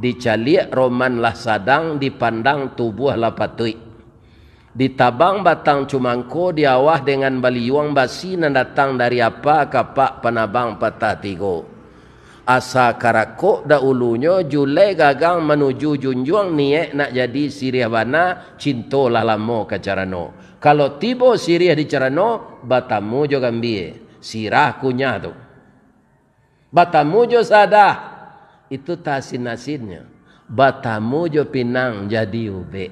Dicaliak roman lah sadang, dipandang tubuh lah patui. Ditabang batang cumangko, diawah dengan baliuang basi nan datang dari apa kapak panabang patah tigo. Asa karakok dahulunya julai gagang menuju junjung niat nak jadi sirih bana cinto lah lamo ke carano. Kalau tiba sirih di carano batamu jo gambie sirah kunyah tu. Batamu jo sadah itu tasin-nasinnya. Batamu jo pinang jadi ube.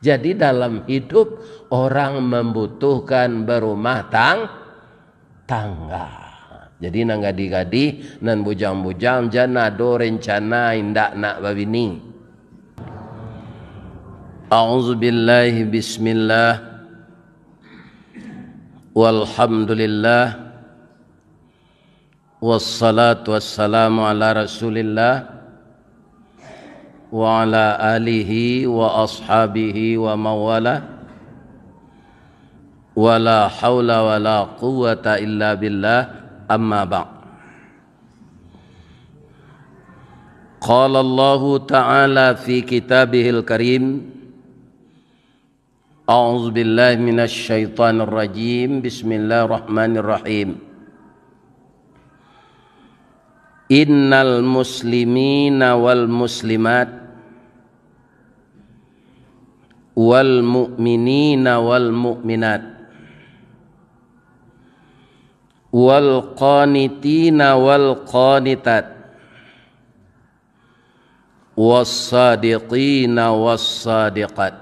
Jadi dalam hidup orang membutuhkan berumah tangga. Jadi nang gadi-gadi nan bujang-bujang jana do rencana indak nak babini. A'udzubillahi bismillah. Walhamdulillah. Wassalatu wassalamu ala Rasulillah wa ala alihi wa ashabihi wa mawala. Wala hawla wala quwwata illa billah. أما بعد قال الله تعالى في كتابه الكريم أعوذ بالله من الشيطان الرجيم بسم الله الرحمن الرحيم إن المسلمين والمسلمات والمؤمنين والمؤمنات wal qanitina wal qanitat was sadiqina was sadiqat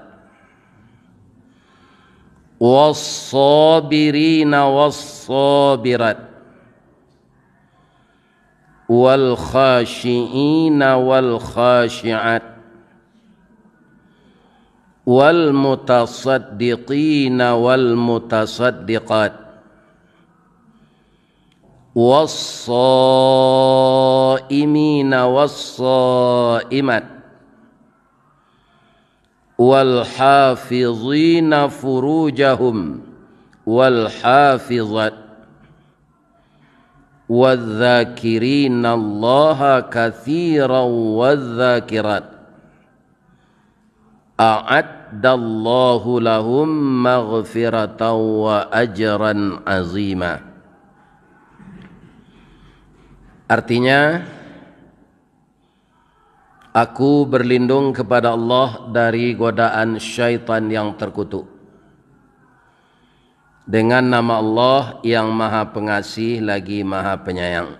was sabirina was sabirat wal khashiina wal khashiat wal mutasaddiqina wal mutasaddiqat والصائمين والصائمات والحافظين فروجهم والحافظات والذاكرين الله كثيرا والذاكرات أعد الله لهم مغفرة وأجرا عظيما. Artinya, aku berlindung kepada Allah dari godaan syaitan yang terkutuk. Dengan nama Allah yang maha pengasih lagi maha penyayang.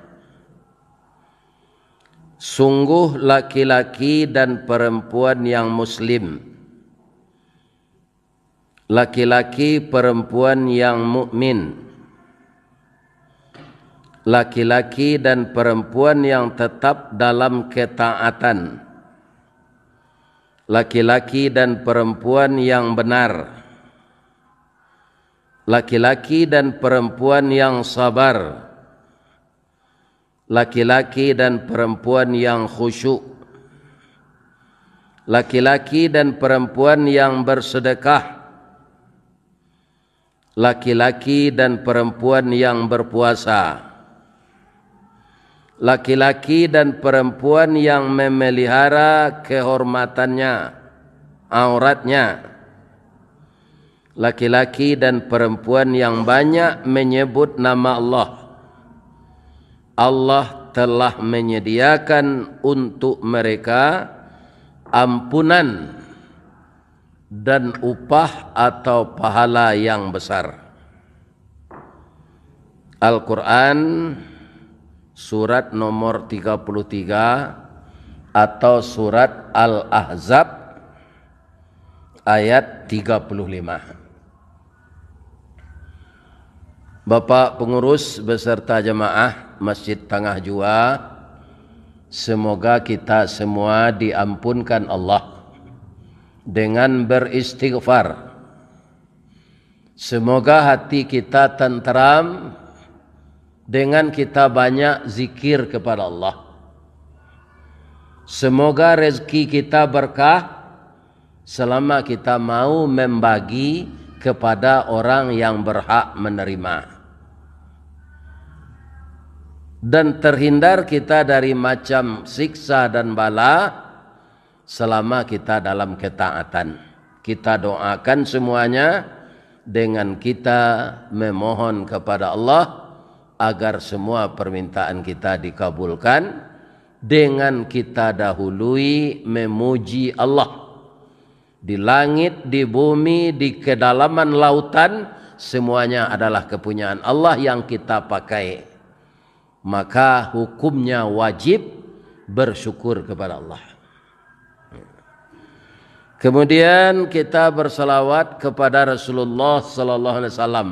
Sungguh laki-laki dan perempuan yang muslim, laki-laki perempuan yang mukmin, laki-laki dan perempuan yang tetap dalam ketaatan, laki-laki dan perempuan yang benar, laki-laki dan perempuan yang sabar, laki-laki dan perempuan yang khusyuk, laki-laki dan perempuan yang bersedekah, laki-laki dan perempuan yang berpuasa, laki-laki dan perempuan yang memelihara kehormatannya, auratnya, laki-laki dan perempuan yang banyak menyebut nama Allah. Allah telah menyediakan untuk mereka ampunan dan upah atau pahala yang besar. Al-Quran surat nomor 33 atau surat Al-Ahzab ayat 35. Bapak pengurus beserta jemaah Masjid Tangah Jua, semoga kita semua diampunkan Allah dengan beristighfar. Semoga hati kita tenteram dengan kita banyak zikir kepada Allah. Semoga rezeki kita berkah selama kita mau membagi kepada orang yang berhak menerima. Dan terhindar kita dari macam siksa dan bala selama kita dalam ketaatan. Kita doakan semuanya dengan kita memohon kepada Allah agar semua permintaan kita dikabulkan, dengan kita dahului memuji Allah. Di langit, di bumi, di kedalaman lautan, semuanya adalah kepunyaan Allah yang kita pakai. Maka hukumnya wajib bersyukur kepada Allah. Kemudian kita bersalawat kepada Rasulullah sallallahu alaihi wasallam.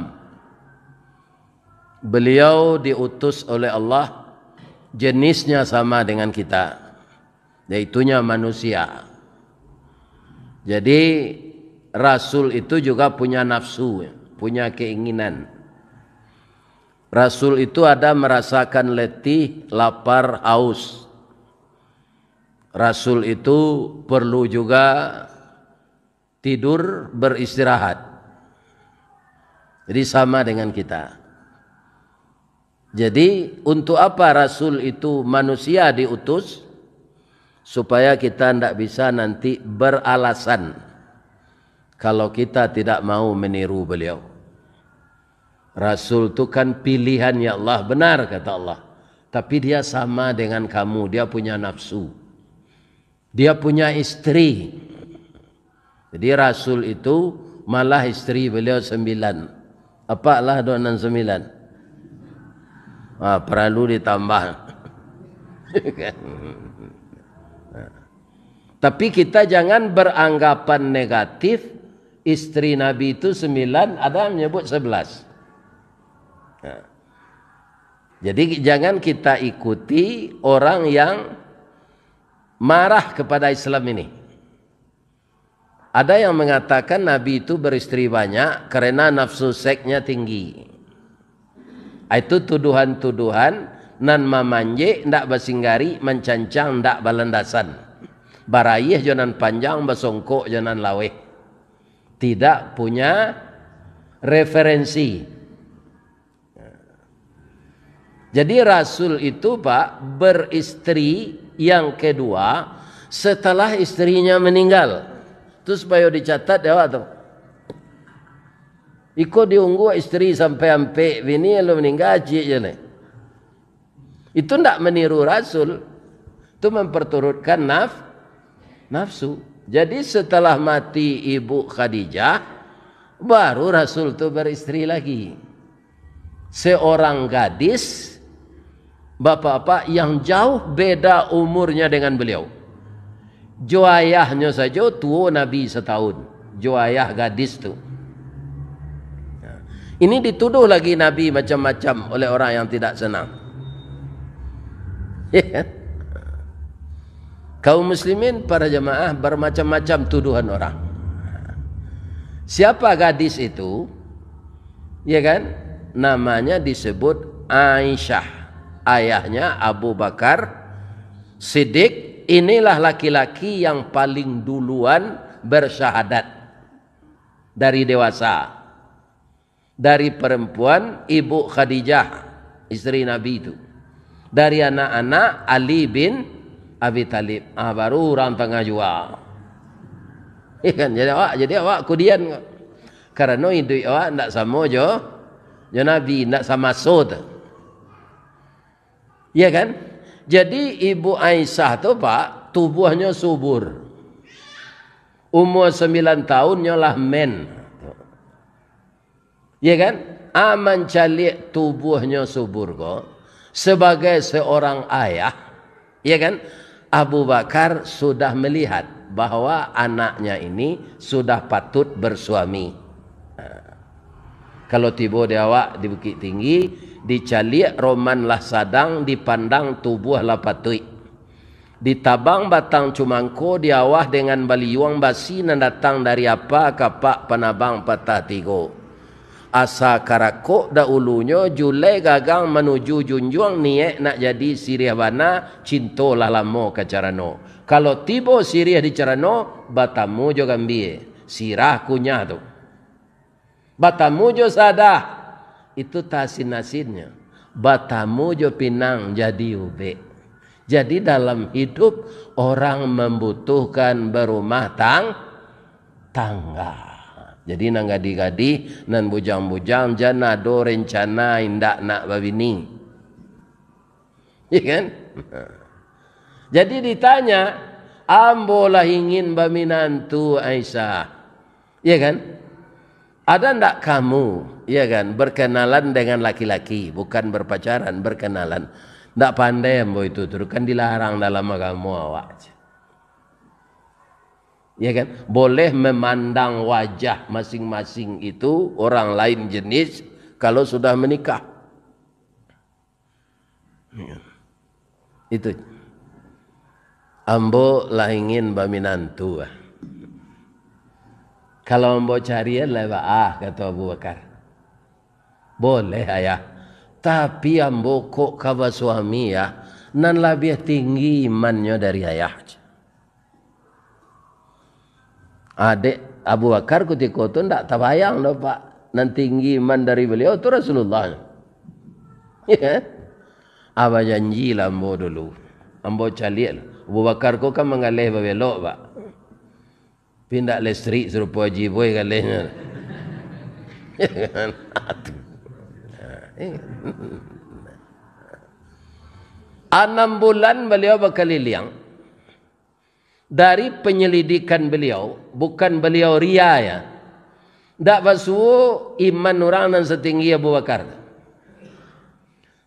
Beliau diutus oleh Allah, jenisnya sama dengan kita, yaitunya manusia. Jadi Rasul itu juga punya nafsu, punya keinginan. Rasul itu ada merasakan letih, lapar, haus. Rasul itu perlu juga tidur, beristirahat. Jadi sama dengan kita. Jadi untuk apa Rasul itu manusia diutus? Supaya kita tidak bisa nanti beralasan kalau kita tidak mau meniru beliau. Rasul itu kan pilihan ya Allah, benar kata Allah. Tapi dia sama dengan kamu, dia punya nafsu. Dia punya istri. Jadi Rasul itu malah istri beliau 9. Apalah 269? Perlu ditambah. Tapi kita jangan beranggapan negatif. Istri Nabi itu 9, ada yang menyebut 11. Jadi jangan kita ikuti orang yang marah kepada Islam ini. Ada yang mengatakan Nabi itu beristri banyak karena nafsu seksnya tinggi. Itu tuduhan-tuduhan nan mamanje ndak basinggari, mencancang ndak balendasan. Barayih jonan panjang, basongkok jonan laweh. Tidak punya referensi. Jadi Rasul itu Pak beristri yang kedua setelah istrinya meninggal. Terus supaya dicatat ya Pak. Iko diunggu istri sampai bini lo meninggal aja nih. Itu ndak meniru Rasul. Itu memperturutkan nafsu. Jadi setelah mati Ibu Khadijah, baru Rasul itu beristri lagi. Seorang gadis, bapak-bapak yang jauh beda umurnya dengan beliau. Joayahnya saja tua Nabi setahun. Joayah gadis tu. Ini dituduh lagi Nabi macam-macam oleh orang yang tidak senang. Kaum muslimin, para jemaah, bermacam-macam tuduhan orang. Siapa gadis itu? Ya kan? Namanya disebut Aisyah. Ayahnya Abu Bakar Siddiq. Inilah laki-laki yang paling duluan bersyahadat dari dewasa. Dari perempuan Ibu Khadijah, istri Nabi itu. Dari anak-anak Ali bin Abi Talib. Baru orang tengah jual. Kan? Jadi awak kudian. Karena hidup awak tidak sama jo Nabi, tidak sama sod. Ya kan? Jadi Ibu Aisyah tu Pak, tubuhnya subur. Umur 9 tahun nyolah men. Ya kan? Aman calik tubuhnya subur kok. Sebagai seorang ayah, ya kan? Abu Bakar sudah melihat bahwa anaknya ini sudah patut bersuami. Kalau tiba dia awak di Bukit Tinggi, dicalik roman lah sadang, dipandang tubuh lah patui. Ditabang batang cumangko, diawah dengan baliuang basi nan datang dari apa kapak panabang patah tigo. Asa karakok dahulunya julai gagang menuju junjung niat nak jadi sirih bana cinto lah lamo kacarano. Kalau tiba sirih di carano, batamu jo gambie, sirah kunyah tu. Batamu jo sadah, itu tasin nasinnya. Batamu jo pinang jadi ube. Jadi dalam hidup orang membutuhkan berumah tangga. Jadi nang gadi-gadi nan bujang-bujang jana do rencana indak nak babini. Ya kan? Jadi ditanya, ambolah ingin baminantu Aisyah. Ya kan? Ada ndak kamu, ya kan, berkenalan dengan laki-laki, bukan berpacaran, berkenalan. Ndak pandai ambo itu, terus kan dilarang dalam agama awak. Ya kan? Boleh memandang wajah masing-masing itu orang lain jenis kalau sudah menikah. Itu. Ambo lah ingin baminantu. Kalau ambo cari lah kata Abu Bakar. Boleh ayah. Tapi ambo kok kawa suami ya nan lebih tinggi imannya dari ayah. Adik Abu Bakar ketika itu tidak terbayang dah Pak. Nan tinggi iman dari beliau itu Rasulullah. Ya. Abah janji lah ambo dulu. Ambo cari Abu Bakar kok kan mengalih belok Pak. Pindah listrik serupa haji boy kalihnya. 6 bulan beliau berkeliling. Dari penyelidikan beliau, bukan beliau ria ya. Tak basuh iman orang yang setinggi Abu Bakar.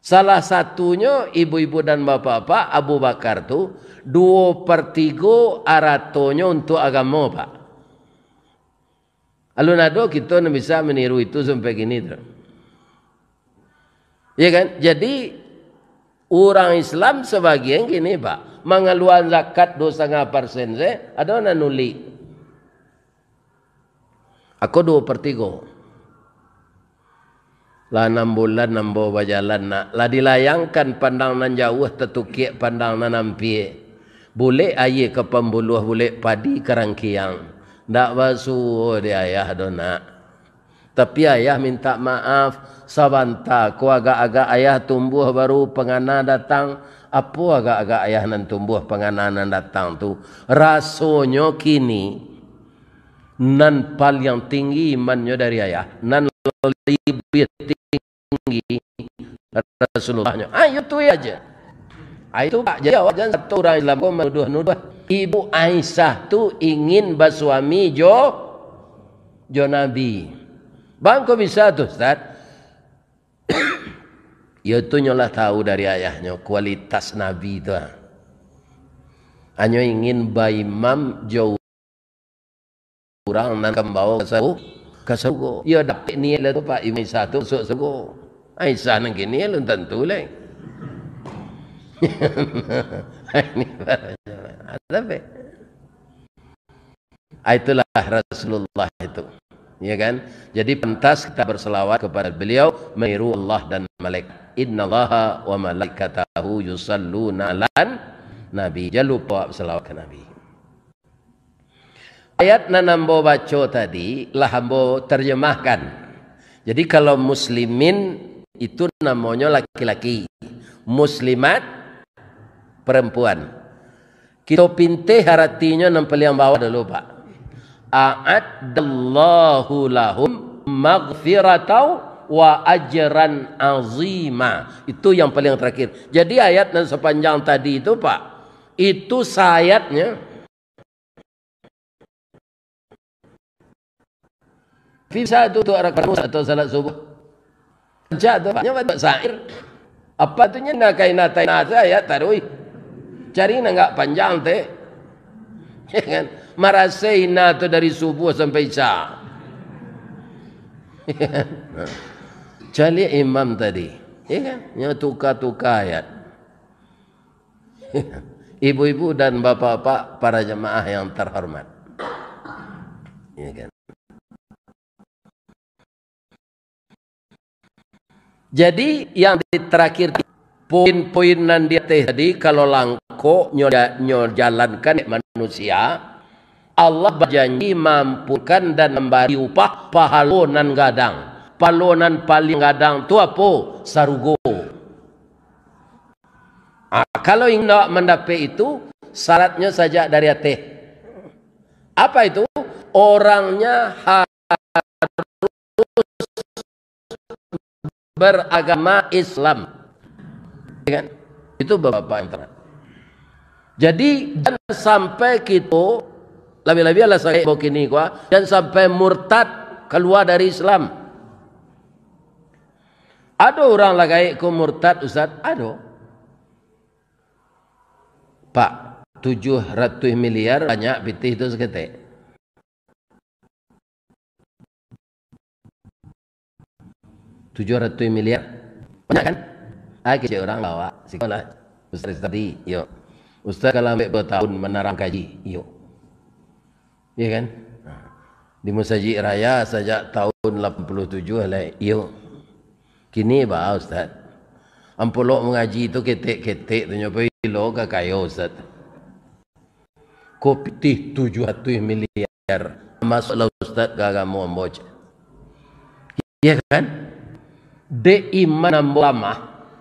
Salah satunya ibu-ibu dan bapak-bapak Abu Bakar tu 2/3 aratonya untuk agama Pak. Alunado kita bisa meniru itu sampai gini tu. Ya kan? Jadi orang Islam sebagian gini Pak. Mengeluarkan zakat 2,5% saya ada orang nuli. Aku 2/3. Lah 6 bulan nambo berjalan nak. Lah dilayangkan pandang nan jauh tetukik pandang nan nampi. Boleh air ke pembuluh boleh padi kerangkiang. Ndak basuh dia ayah dona. Tapi ayah minta maaf sabanta ku agak-agak ayah tumbuh baru pengana datang. Apa agak-agak ayah nan tumbuh penganan datang tu rasanya kini nan paling tinggi imannya dari ayah nan lebih tinggi Rasulullahnya. Ayo tu aja. Itu Pak jadi awak jangan satu orang Islam kau menuduh-nuduh. Ibu Aisyah tu ingin bersuami jo Nabi. Bang kau bisa tu Ustaz? Ya itu nyolah tahu dari ayahnya kualitas Nabi itu. Hanya ingin baimam jauh orang nan kembawa ke surga. Ya dapat ni lah tu Pak Ibu Aisyah tu masuk surga. Aisyah nang kini lu tentu lah. Ini ada be. Itulah Rasulullah itu. Ya kan? Jadi pantas kita berselawat kepada beliau meniru Allah dan malaikat. Innallaha wa malaikatahu yusalluna 'alan nabi. Jangan lupa selawat ke Nabi. Ayat nambo baca tadi lah hambo terjemahkan. Jadi kalau muslimin itu namanya laki-laki, muslimat perempuan. Kita pintih artinya yang paling bawah dulu Pak. A'addallahu lahum maghfiratau wa ajran azima. Itu yang paling terakhir. Jadi ayat yang sepanjang tadi itu Pak, itu sayatnya bisa itu arah kamus atau salat subuh. Baca tu Pak, baca syair. Apa tu nya nak kain natai nasa ya tarui. Cari enggak panjang teh. Ya kan? Maraseina tu dari subuh sampai isya. Cari imam tadi, ya kan? Yang tukar-tukar ayat. Ibu-ibu dan bapak-bapak para jemaah yang terhormat. Ya kan? Jadi yang terakhir poin-poin nan dia tadi kalau langko jalankan manusia, Allah berjanji mampukan dan memberi upah pahalonan gadang. Pahalonan paling gadang tu apa? Sarugo. Kalau ingin mendapat itu, syaratnya saja dari hati. Apa itu? Orangnya harus beragama Islam. Kan? Itu Bapak yang terang. Jadi jangan sampai kita lebih-lebih lah saya begini gua, dan sampai murtad keluar dari Islam. Ada orang lagi ku murtad Ustaz? Ada. Pak, 700 miliar banyak pitih itu seketik. 700 miliar banyak kan? Akhirnya orang bawa sekolah Ustaz tadi, yuk Ustaz kalau ambil 2 tahun menarang kaji, yuk, ya kan? Di Masjid Raya sejak tahun 87 lah, yuk. Kini bah Ustaz, ampulok mengaji itu ketik-ketik tu nyoba lo ke kayo Ustaz. Kopi 700 miliar masuklah Ustaz ke agama Amboj. Ya kan? De iman lama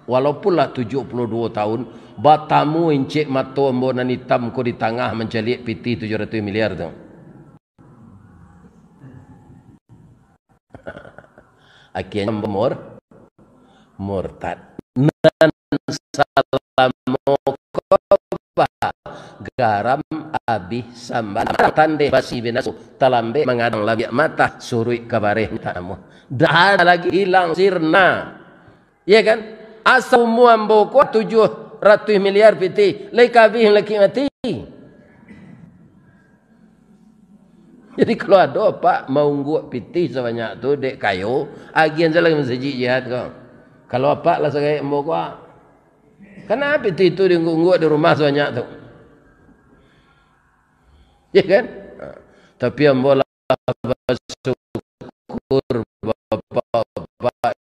walaupun lah 72 tahun batamu encik mata ambonan hitam ko di tengah mencelik piti 700 miliar tu. Akhirnya murtad. Nan salamu garam abih sambal tande basi binasu talambe mengadang lagi mata surui kabareh tamu. Dah ada lagi hilang sirna. Ya kan? Asal muambo ko 700 miliar piti lai kabih lagi mati. Jadi kalau ada Pak mau ngguak piti sebanyak tu dek kayu, agian salah masjid jihad kau. Kalau apa lah saya mau kuah. Kenapa piti itu ngguak di rumah sebanyak tu? Ya kan? Tapi ambo lah bersyukur bapak-bapak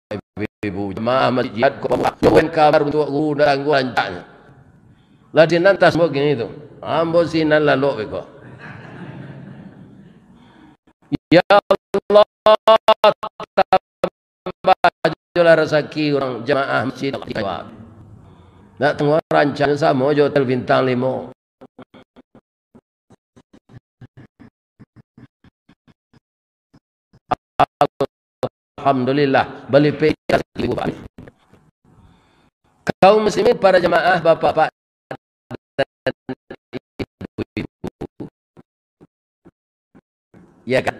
ibu jemaah masjid jihad kau bawa kabar untuk guru dan guru lancarnya. Lah di nanti semua gini tu. Ambo sinan lalu beko. Ya Allah, tambah jual rezeki orang jemaah masjid. Nak tengok rancang sama hotel bintang 5. Alhamdulillah, beli pekas 1000. Kaum muslimin para jemaah bapak-bapak dan ibu-ibu. Ya kan?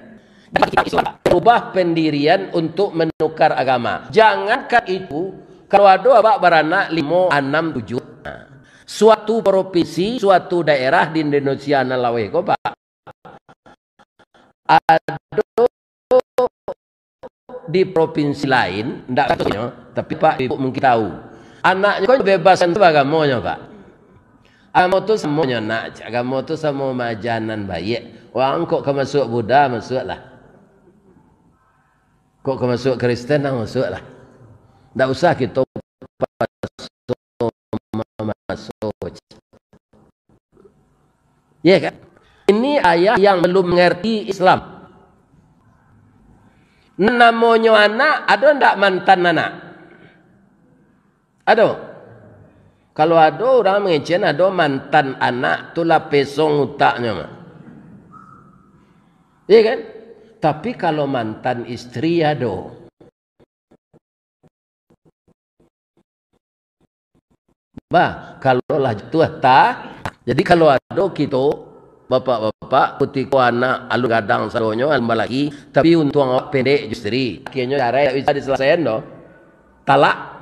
Ubah pendirian untuk menukar agama. Jangankan itu, kalau ada abak beranak 5, 6, 7. Suatu provinsi, suatu daerah di Indonesia nalawe ko Pak. Ada di provinsi lain, tidak tahu, tapi Pak Ibu mungkin tahu. Anaknya kok bebasan itu agamanya Pak. Agama itu semuanya nak, agama itu semua majanan baik. Wang kok kemasuk Buddha masuklah. Kok masuk Kristen masuklah. Tak usah kita masuk. Ya kan? Ini ayah yang belum mengerti Islam. Namanya anak, ada ndak mantan anak? Ada. Kalau ada orang mengejen ada mantan anak, itulah pesong utaknya mah. Iya kan? Tapi kalau mantan istri ada. Bah, kalau lah itu tak. Jadi kalau ada kita bapak-bapak putih anak alu gadang salonyo alma lagi, tapi untuk awak pendek justri. Akhirnya cara tak bisa diselesaikan do. Talak.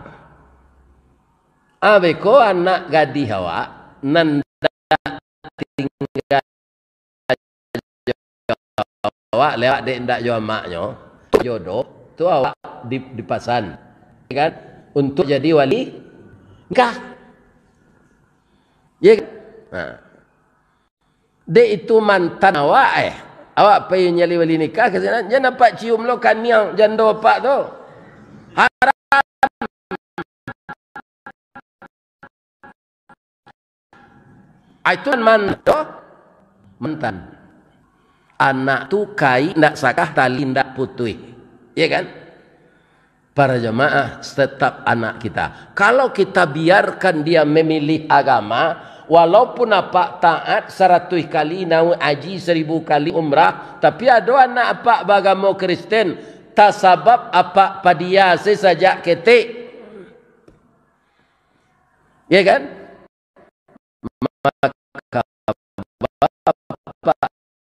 Abeko anak gadih awak nanda tinggal awak lewat dek ndak jo maknyo jodoh tu awak dipasan kan untuk jadi wali nikah. Ya kan? Nah. Dek itu mantan awak awak pergi nyali wali nikah ke sana jangan nampak cium lo kan yang janda pak tu. Haram. Itu mantan. Anak tu kai ndak sakah tali ndak putih. Ya kan? para jemaah, tetap anak kita. Kalau kita biarkan dia memilih agama, walaupun apa taat 100 kali nau haji 1000 kali umrah, tapi ada anak apa beragama Kristen, tak sabab apa padia sejak ketik. Ya kan? Maka bapak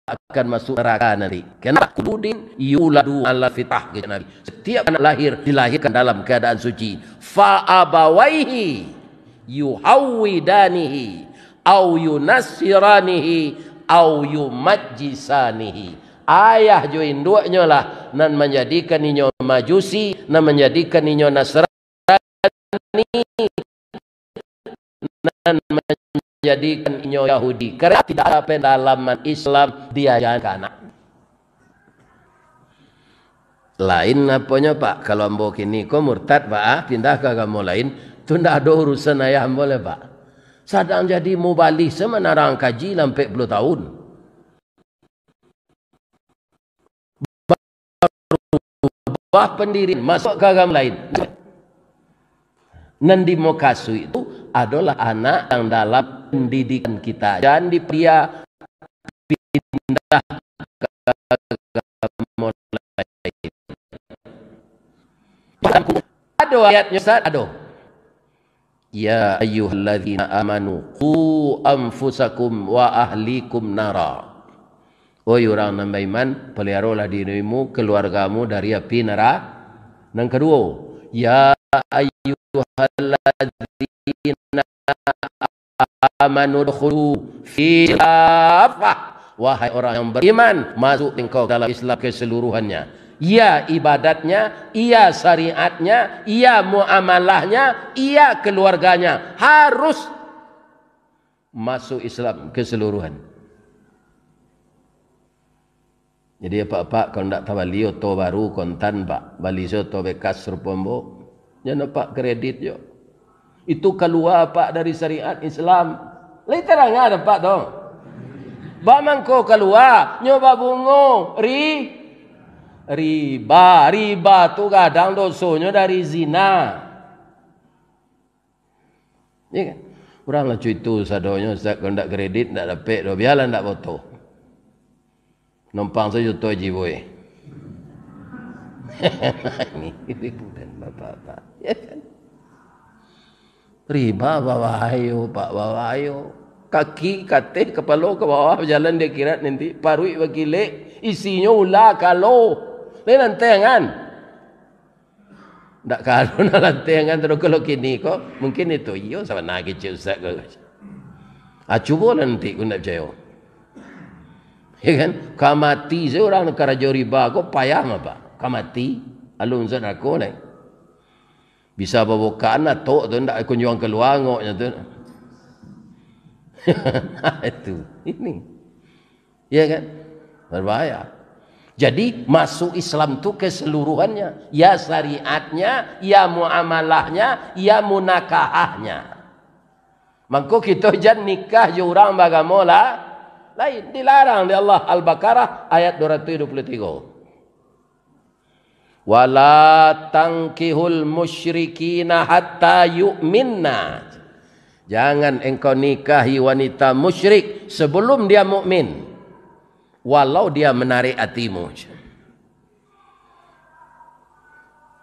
akan masuk neraka nanti. Kenapa? Kudin yuladu ala fitah, kata Nabi. Setiap anak lahir dilahirkan dalam keadaan suci. Fa abawaihi yuhawidanihi au yunassiranihi au yumajjisanihi. Ayah jo induknya lah nan menjadikan inyo majusi, nan menjadikan inyo Nasrani, nan menjadikan inyo Yahudi. Karena tidak ada pendalaman Islam diajarkan anak. Lain apanya Pak, kalau ambo kini kok murtad Pak, pindah ke agama lain, tu ndak ada urusan ayah boleh Pak. Sadang jadi mubalik semenarang kaji sampai 10 tahun. Bah pendirian masuk ke agama lain. Nandi mokasu itu adalah anak yang dalam pendidikan kita. Jangan dia pindah ke agama lain. Ada ayatnya Ustaz, ada. Ya ayyuhalladzina amanu qu anfusakum wa ahlikum nara. Wahai orang yang beriman, peliharalah dirimu, keluargamu dari api neraka. Yang kedua, ya ayyuhalladzina amanu dkhulu fi khilafah. Wahai orang yang beriman, masuk engkau dalam Islam keseluruhannya. Ia ibadatnya, ia syariatnya, ia muamalahnya, ia keluarganya harus masuk Islam keseluruhan. Jadi Pak kalau tidak tahu bali oto baru kontan Pak, bali soto bekas serpombo, jangan Pak kredit yo. Itu keluar Pak dari syariat Islam. Literal ada Pak dong. Bamangko keluar nyoba bungo riba tu kadang dosonya dari zina. Ya kan? Orang lah itu sadonya Ustaz kalau ndak kredit ndak dapat do biarlah ndak foto. Numpang saja tu aji boy. Ini bukan bapak-bapak. Ya kan? Riba bawa ayo Pak bawa ayo. Kaki kateh kepala ke bawah berjalan dia kira nanti parui bagile isinya ulah kalau lain lantengan ndak kalau na lantengan terus kalau kini kok mungkin itu iyo sama nak kecil Ustaz ke coba nanti aku nak percaya ya kan kamati seorang negara riba kok payah apa kamati alun Ustaz aku ni bisa bawakan atau tu ndak aku jual keluar ngoknya tu itu ini ya kan berbahaya. Jadi masuk Islam itu keseluruhannya, ya syariatnya, ya muamalahnya, ya munakahahnya. Maka kita jangan nikah jurang beragama lain, dilarang di Allah Al-Baqarah ayat 273. Wala tankihul musyrikina hatta yu'minna. Jangan engkau nikahi wanita musyrik sebelum dia mukmin. Walau dia menarik hatimu.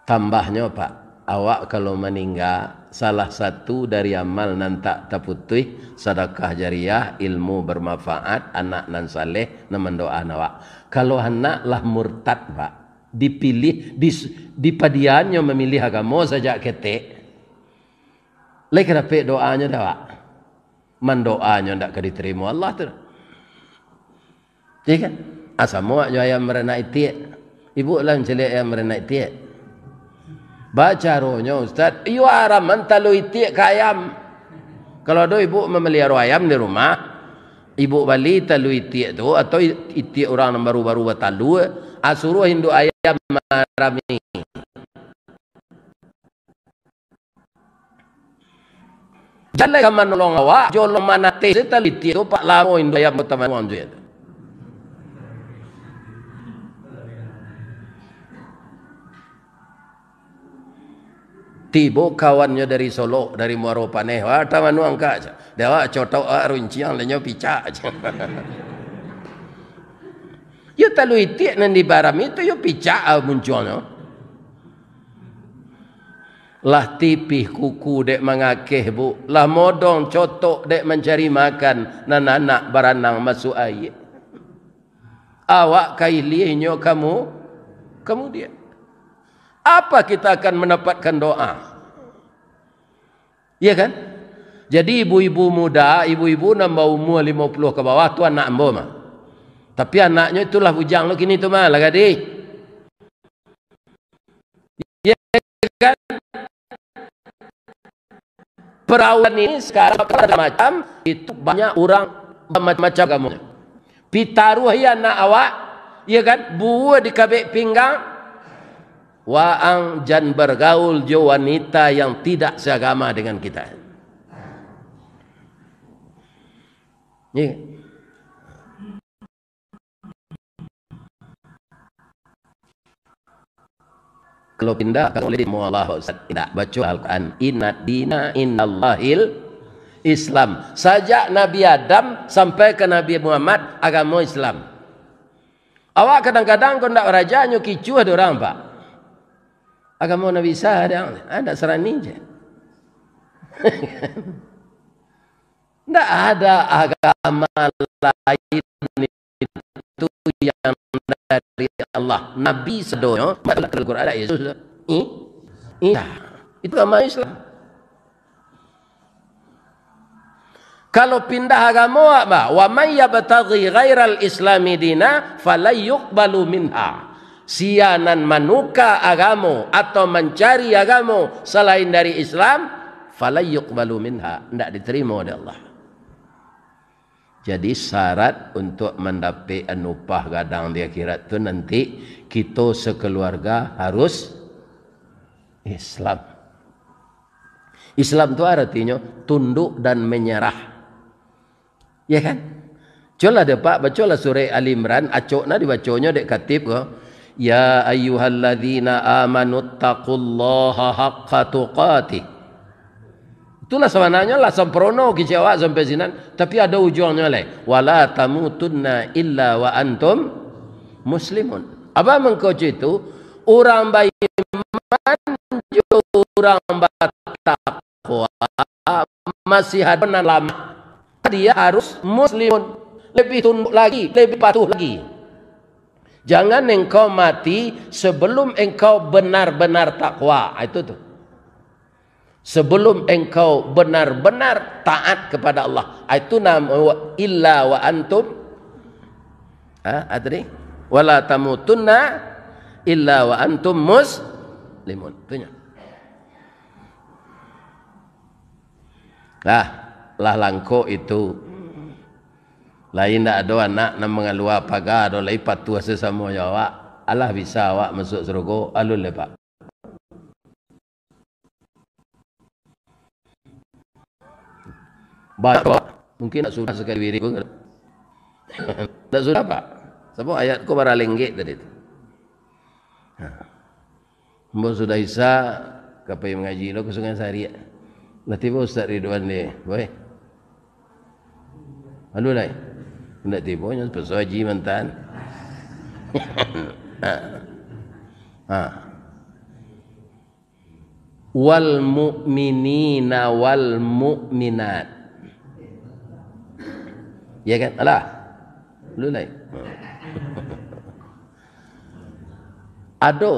Tambahnya Pak, awak kalau meninggal salah satu dari amal nan tak terputus sedekah jariah, ilmu bermanfaat, anak nan saleh nan mendoa awak. Kalau anak lah murtad Pak, dipilih di padiannya memilih agama sejak ketik. Lek dapat doanya dah Pak. Mendoanya ndak diterima Allah tu. Ya kan? Asamu ayam merenak itik. Ibu lah mencelik ayam merenak itik. Baca rohnya Ustaz, iyo haram mentalu itik ke ayam. Kalau ada ibu memelihara ayam di rumah, ibu balik talu itik tu atau itik orang yang baru-baru bertalu, suruh hindu ayam marami. Jangan kamu nolong awak, jolong mana tes talu itik tu pak lamo hindu ayam bertaman wanjut. Tibo kawannya dari Solo, dari Muaro Paneh. Wah, taman angka. Dewa cotok runciang lenyo pica. Yo talu itik nan di baram itu yo pica munculnya. Lah tipih kuku dek mengakeh bu, lah modong cotok dek mencari makan, nan anak baranang masuk air. Awak kailihnya kamu dia. Apa kita akan mendapatkan doa? Iya kan? Jadi ibu-ibu muda, ibu-ibu nambah umur 50 ke bawah tu anak ambo mah. Tapi anaknya itulah bujang lo kini tu mah lah gadis. Ya kan? Perawan ini sekarang macam itu banyak orang macam-macam kamu. Pitaruh ya anak awak, ya kan? Buah di kabek pinggang. Waang jan bergaul jo wanita yang tidak seagama dengan kita. Ya. Kalau pindah kalau mau Allah tidak baca Al-Quran inna dina innallahil Islam. Sejak Nabi Adam sampai ke Nabi Muhammad agama Islam. Awak kadang-kadang kau nak raja nyuki cuah orang pak. Agama Nabi Isa ada serani je. Tidak ada agama lain itu yang dari Allah. Nabi sedoyo dalam Al-Quran ada Yesus. Itu agama Islam. Kalau pindah agama apa? Wa may yabtaghi ghairal islami dina falyuqbalu minha. Sianan manuka agama atau mencari agama selain dari Islam falyuqbalu minha, tidak diterima oleh Allah. Jadi syarat untuk mendapat upah gadang di akhirat itu nanti kita sekeluarga harus Islam. Islam itu artinya tunduk dan menyerah. Ya kan? Coba deh Pak, bacalah surah Ali Imran, acokna dibacanya dek katib ko. Ya ayyuhalladzina amanu taqullaha haqqa tuqatih. Itulah sebenarnya lah sempurna kecewa sampai sini, tapi ada ujungnya lah. Wala tamutunna illa wa antum muslimun. Apa mengkau itu? Orang beriman, orang bertakwa masih ada lama. Dia harus muslimun, lebih tunduk lagi, lebih patuh lagi. Jangan engkau mati sebelum engkau benar-benar takwa. Itu tuh. Sebelum engkau benar-benar taat kepada Allah. Itu nama illa wa antum. Tadi wala tamutunna illa wa antum muslimun. Itunya. Lah langko itu. Lain tak ada anak nak mengalua pagar atau lain patuh sesama awak. Allah bisa awak masuk surga alul lepak. Baik, mungkin tak sudah sekali diri pun. Tak sudah Pak. Sebab ayat ko bara lenggek tadi itu. Mbok sudah isa kapai mengaji lo ke Sungai Sari. Lah tiba Ustaz Ridwan ni, boy. Alu lai. Ndak tiba nya pasal haji mantan. Wal mu'minina wal mu'minat. Ya kan? Alah. Lu lain. Ada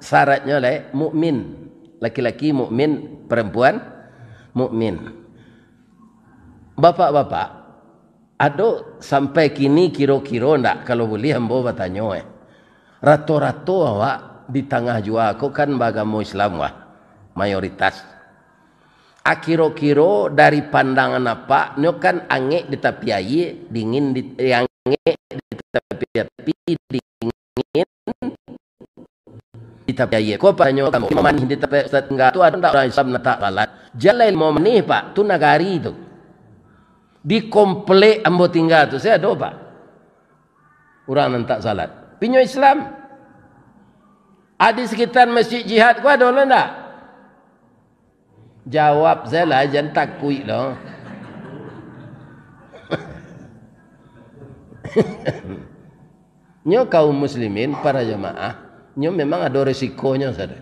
syaratnya lah mukmin. Laki-laki mukmin, perempuan mukmin. Bapak-bapak, ada sampai kini kira-kira ndak kalau boleh hamba bertanya Rato-rato awak di tengah jua aku kan beragama Islam wah. Mayoritas. Kira-kira dari pandangan apa? Nyo kan angin di tepi air, dingin di angin di tepi api, dingin di tepi air. Kau apa nyo kamu manis di tepi setengah tu ada tak orang Islam nak kalat? Jalan mau manis Pak, tu nagari tu. Di komplek ambo tinggal tu saya ada Pak. Orang nantak salat. Pinyo Islam. Ada sekitar masjid jihad kau ada orang tak? Jawab saya lah, jangan takut loh. Nyo kaum muslimin, para jemaah, nyo memang ada resikonya saudara.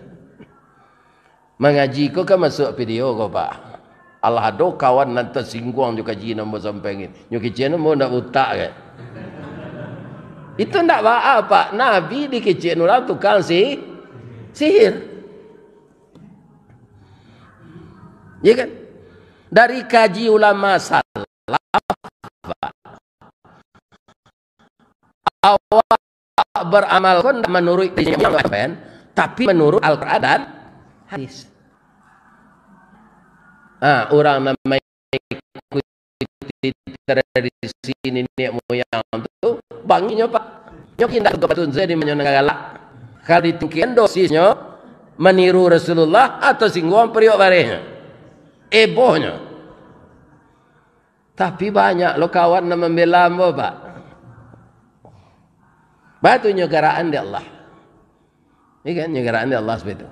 Mengaji ko kan masuk video ko pak. Allah do kawan nanti singgung juga kaji nombor sampengin. Nyo kecil mau nak utak kan. Itu ndak apa Nabi di kecil orang tukang sihir. Ya kan? Dari kaji ulama salaf awak beramal kon menurut penyampaian, tapi menurut Al-Qur'an dan hadis. Orang namanya ikuti tradisi nenek moyang tu banginya pak. Nyok indah kebetulan saya di menyenangkan. Kalau ditinggikan dosisnya meniru Rasulullah atau singgung periuk barenya. Ebohnya. Tapi banyak lo kawan yang membela mo pak. Batu nyegaraan di Allah. Ini kan nyegaraan di Allah seperti itu.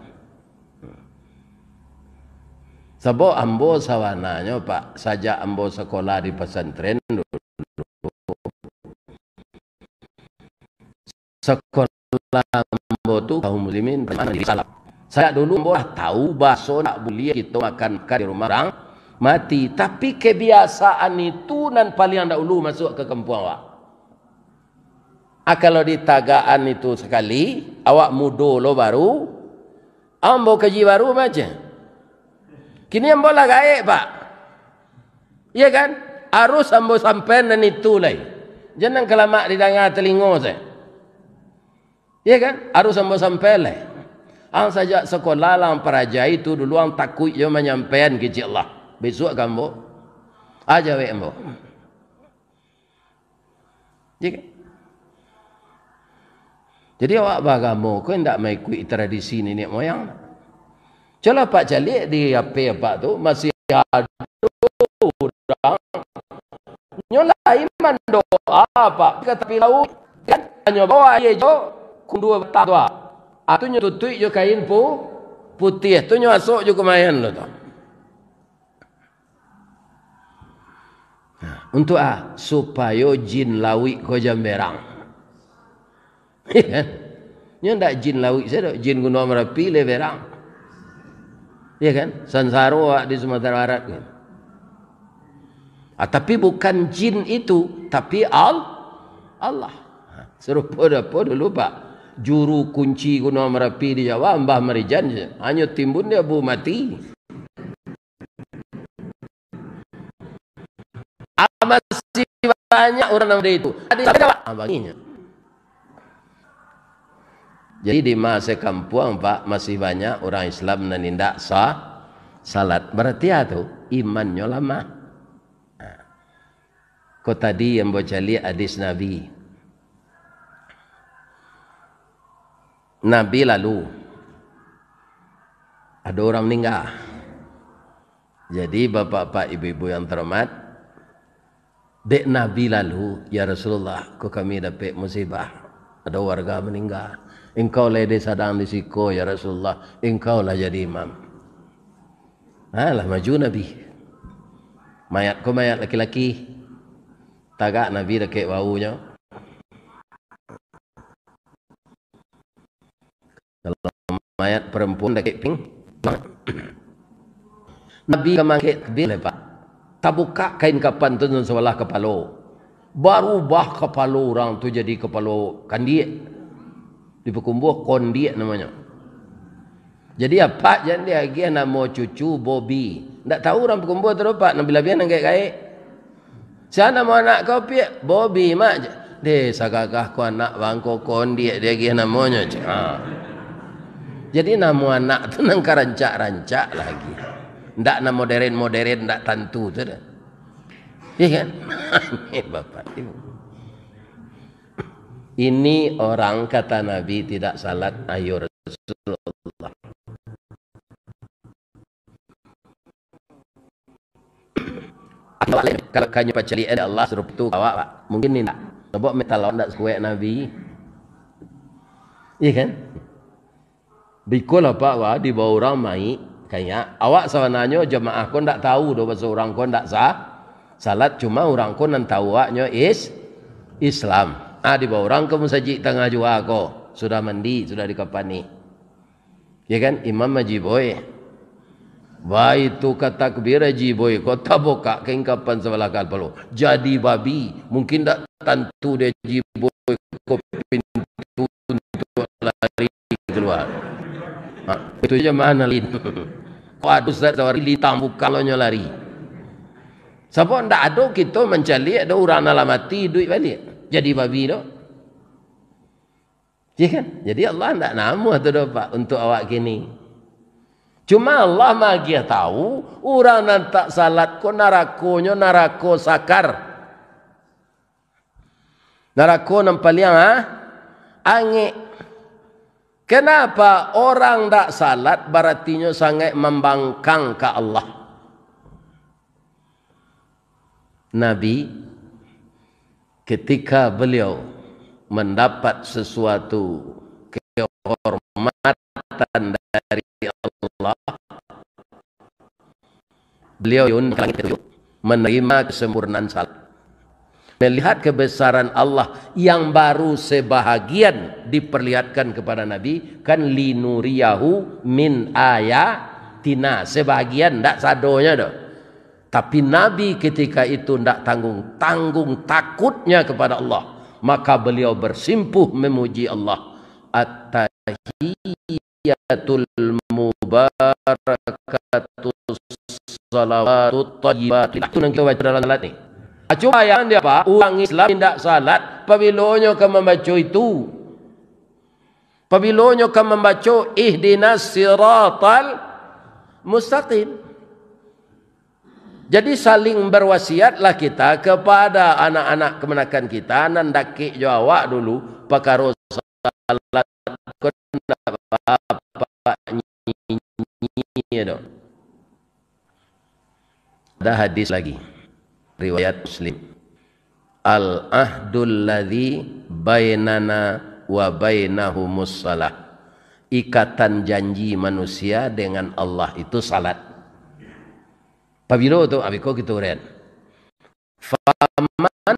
Sebab ambo sawananya pak, saja ambo sekolah di pesantren dulu. Sekolah ambo tu kaum muslimin di salaf. Saya dulu ambo tahu bakso nak boleh kita makan di rumah orang mati. Tapi kebiasaan itu nan paling dahulu masuk ke kampung awak. Kalau di tagaan itu sekali, awak mudo lo baru, ambo kaji baru macam. Kini ambo lah gaib pak. Iya kan? Harus ambo sampai dan itu lah. Jangan kelamak di tengah telinga saya. Iya kan? Harus ambo sampai lah. Ang saja sekolah lang peraja itu dulu ang takut yo menyampaikan kecil Allah. Besok ambo aja we ambo. Iya kan? Jadi awak bagamu kau hendak mengikuti tradisi nenek moyang. Kalau Pak Calik di apa tu masih ada orang nyolai iman doa Pak kata pilau kan hanya bawa aja jo kundu tak doa. Atu nyo tutui jo kain putih tu nyo asok jo kemayan lo tu. Untuk supaya jin lawi ko jamberang. Iya, nyo ndak jin lawi saya, jin Gunung Merapi leverang. Iya kan? Sansaro di Sumatera Barat kan. Tapi bukan jin itu, tapi Allah. Serupa apa dulu Pak? Juru kunci Gunung Merapi di Jawa, Mbah Marijan, hanya timbun dia bu mati. Masih banyak orang nama dia itu. Ada baginya. Jadi di masa kampung Pak masih banyak orang Islam yang tidak salat. Berarti itu imannya lama. Kau tadi yang baca lihat hadis Nabi. Nabi lalu ada orang meninggal. Jadi bapak-bapak ibu-ibu yang terhormat, dek Nabi lalu, ya Rasulullah, kau kami dapat musibah. Ada warga meninggal. Engkau lah dia sadang di siko ya Rasulullah. Engkau lah jadi imam. Lah maju Nabi. Mayat ko mayat laki-laki. Tagak Nabi dekat baunya. Kalau mayat perempuan dekat ping. Nabi kemangkit bila Pak. Tabuka kain kapan tu sebelah kepala. Baru bah kepala orang tu jadi kepala kandiek. Di Pekumbuh kondiek namanya. Jadi apa jangan dia lagi nama cucu Bobby. Tak tahu orang Pekumbuh tu pak nak bila-bila nak gaik. Siapa nama anak kau piak? Bobby mak. Deh sagagah kau anak bangko kondiek dia lagi namanya. Jadi nama anak tu nang rancak-rancak lagi. Ndak nama modern-modern ndak tentu tu dah. Iya kan? Bapak ibu. Ini orang kata Nabi tidak salat ayo Rasulullah. Kalau kanyu pacali Allah suruh tu awak Pak. Mungkin ni tak. Sebab metalon tak sekuat Nabi. Iya kan? Bikul apa Pak di bawah orang mai Kayak awak sebenarnya jemaah ko ndak tahu do bahasa orang ko ndak sah salat, cuma orang ko nan tahu awaknya Islam. Di bawah orang ke masjid tengah jua ko sudah mandi, sudah dikapani. Ya kan imam majiboy. Wah itu kata takbir jiboy ko taboka kengkapan sebelah kalpalo. Jadi babi, mungkin tak tentu dia jiboy ko pintu untuk lari keluar. Itu aja mana lin. Waduh Ustaz lari tambuk kalau lari. Siapa ndak ada kita mencari ada orang dalam mati duit balik. Jadi babi tu. Ya kan? Jadi Allah ndak namu tu dah Pak untuk awak kini. Cuma Allah magia tahu orang nan tak salat ko narakonyo narako sakar. Narako nan paling angin. Kenapa orang tak salat berartinya sangat membangkang ke Allah. Nabi ketika beliau mendapat sesuatu kehormatan dari Allah, beliau menerima kesempurnaan salat. Melihat kebesaran Allah yang baru sebahagian diperlihatkan kepada Nabi, kan linuriyahu min ayatina, sebahagian ndak sadonya dah. Tapi Nabi ketika itu ndak tanggung takutnya kepada Allah, maka beliau bersimpuh memuji Allah. At-tahiyyatul mubarakatus salawatut thayyibat. Itu yang kita baca dalam salat ni. Cuma yang dia Pak, orang Islam tidak salat, pabilonyo ke membaca itu. Pabilonyo ke membaca ihdinas siratal mustaqim. Jadi saling berwasiatlah kita kepada anak-anak kemenakan kita, nandaki jawab dulu perkara salat kena bapak nyi. Ada hadis lagi. Riwayat Muslim. Al-ahdul ladzi bainana wa bainahumus salah. Ikatan janji manusia dengan Allah itu salat. Pabilo tu abiko kita urian. Faman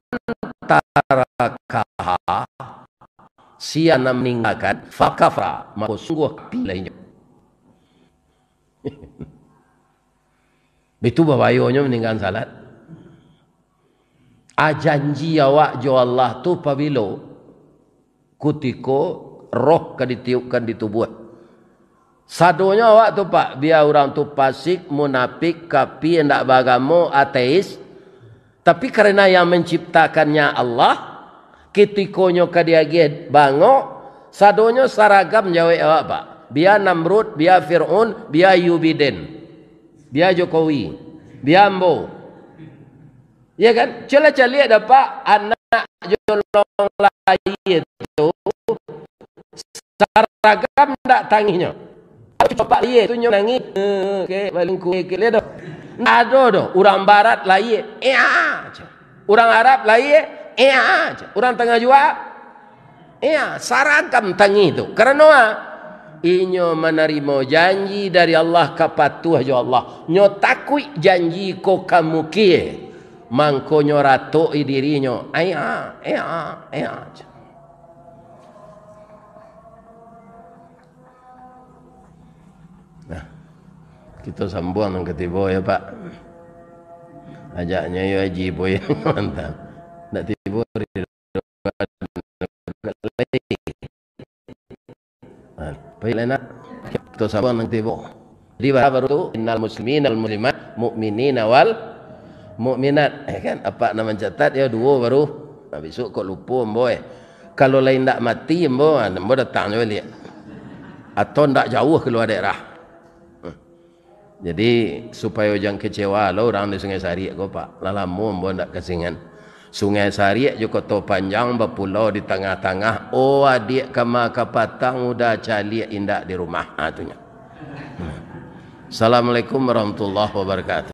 tarakaha siana meninggalkan fakafra, maka sungguh pilihnya. Itu babayonyo meninggalkan salat. Janji awak jo Allah tu pabilo kutiko roh ka ditiupkan di tubuh. Sadonya awak tu Pak, biar orang tu fasik, munafik, kafir, ndak beragama, ateis. Tapi karena yang menciptakannya Allah, ketikonyo ka dia bango, sadonya saragam jawab awak Pak. Biar Namrud, biar Fir'aun, biar Yubiden, biar Jokowi, biar Ambo. Ya kan? Cela-cela dapat anak jolong lain itu saragam tak tanginya. Coba lihat tu nyanyi ke balingku ke lihat dah. Ada dah orang barat lain orang Arab lain orang tengah juga saragam tangi tu. Karena inyo menerima janji dari Allah kapatuh jo Allah. Nyo takui janji ko kamu kie. Mangkonyo ratoi dirinya nah kita sambung nang ketibo ya Pak, ajaknya ya haji boy mantap ndak tibo baiklah kita sambung nang tibo di baru tu innal muslimina wal muslimat mu'minina wal mukminat, kan apa nama catat ya dua baru. Besok kok lupa boy. Kalau lain tak mati boy datang je balik. Atau tak jauh keluar daerah. Jadi supaya jangan kecewa lah orang di Sungai Sariak kau Pak. Lama boy tak kesingan. Sungai Sariak je kota panjang berpulau di tengah-tengah. Oh adik kama kapatang udah calik indak di rumah. Itunya. Assalamualaikum warahmatullahi wabarakatuh.